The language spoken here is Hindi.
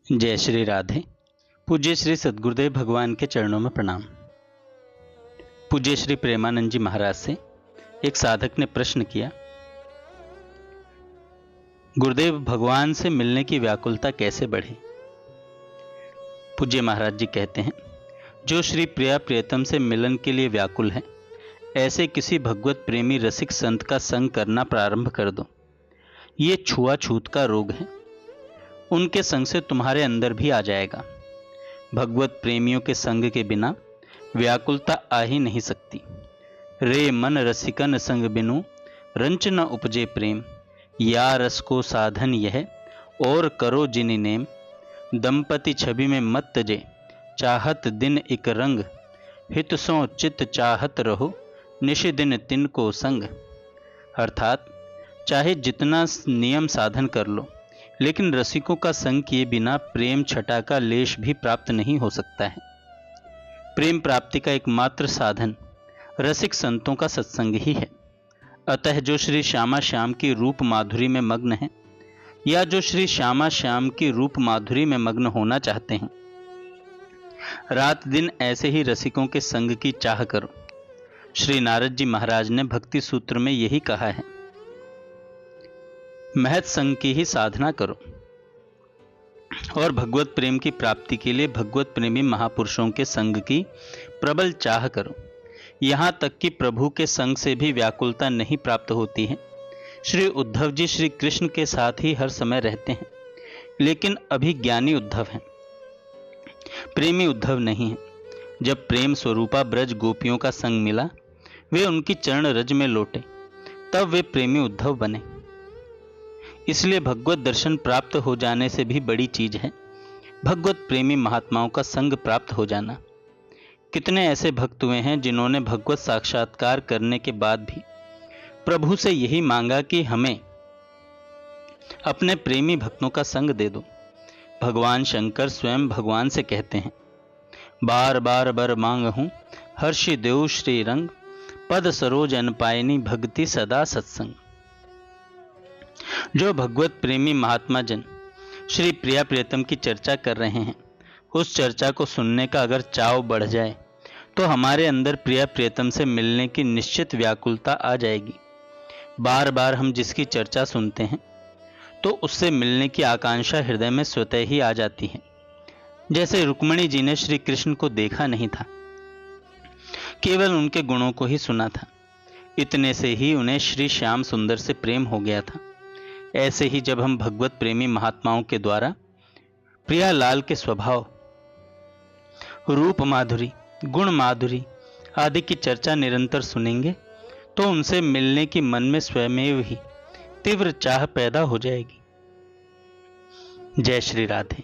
जय श्री राधे। पूज्य श्री सद्गुरुदेव भगवान के चरणों में प्रणाम। पूज्य श्री प्रेमानंद जी महाराज से एक साधक ने प्रश्न किया, गुरुदेव भगवान से मिलने की व्याकुलता कैसे बढ़े। पूज्य महाराज जी कहते हैं, जो श्री प्रिया प्रियतम से मिलन के लिए व्याकुल है, ऐसे किसी भगवत प्रेमी रसिक संत का संग करना प्रारंभ कर दो। ये छुआछूत का रोग है, उनके संग से तुम्हारे अंदर भी आ जाएगा। भगवत प्रेमियों के संग के बिना व्याकुलता आ ही नहीं सकती। रे मन रसिकन संग बिनु रंच न उपजे प्रेम, या रस को साधन यह और करो जिनि नेम। दंपति छवि में मत तजे चाहत दिन एक रंग, हित सो चित चाहत रहो निश दिन तिन को संग। अर्थात चाहे जितना नियम साधन कर लो, लेकिन रसिकों का संग किए बिना प्रेम छटा का लेश भी प्राप्त नहीं हो सकता है। प्रेम प्राप्ति का एकमात्र साधन रसिक संतों का सत्संग ही है। अतः जो श्री श्यामा श्याम की रूप माधुरी में मग्न है, या जो श्री श्यामा श्याम की रूप माधुरी में मग्न होना चाहते हैं, रात दिन ऐसे ही रसिकों के संग की चाह करो। श्री नारद जी महाराज ने भक्ति सूत्र में यही कहा है, महत संग की ही साधना करो और भगवत प्रेम की प्राप्ति के लिए भगवत प्रेमी महापुरुषों के संग की प्रबल चाह करो। यहाँ तक कि प्रभु के संग से भी व्याकुलता नहीं प्राप्त होती है। श्री उद्धव जी श्री कृष्ण के साथ ही हर समय रहते हैं, लेकिन अभी ज्ञानी उद्धव हैं, प्रेमी उद्धव नहीं है। जब प्रेम स्वरूपा ब्रज गोपियों का संग मिला, वे उनकी चरण रज में लौटे, तब वे प्रेमी उद्धव बने। इसलिए भगवत दर्शन प्राप्त हो जाने से भी बड़ी चीज है भगवत प्रेमी महात्माओं का संग प्राप्त हो जाना। कितने ऐसे भक्त हुए हैं जिन्होंने भगवत साक्षात्कार करने के बाद भी प्रभु से यही मांगा कि हमें अपने प्रेमी भक्तों का संग दे दो। भगवान शंकर स्वयं भगवान से कहते हैं, बार बार बर मांग हूं हर्षि देव श्री रंग, पद सरोज अनपायनी भक्ति सदा सत्संग। जो भगवत प्रेमी महात्मा जन श्री प्रिया प्रियतम की चर्चा कर रहे हैं, उस चर्चा को सुनने का अगर चाव बढ़ जाए तो हमारे अंदर प्रिया प्रियतम से मिलने की निश्चित व्याकुलता आ जाएगी। बार बार हम जिसकी चर्चा सुनते हैं तो उससे मिलने की आकांक्षा हृदय में स्वतः ही आ जाती है। जैसे रुक्मिणी जी ने श्री कृष्ण को देखा नहीं था, केवल उनके गुणों को ही सुना था, इतने से ही उन्हें श्री श्याम सुंदर से प्रेम हो गया था। ऐसे ही जब हम भगवत प्रेमी महात्माओं के द्वारा प्रियालाल के स्वभाव, रूप माधुरी, गुण माधुरी आदि की चर्चा निरंतर सुनेंगे, तो उनसे मिलने की मन में स्वयमेव ही तीव्र चाह पैदा हो जाएगी। जय श्री राधे।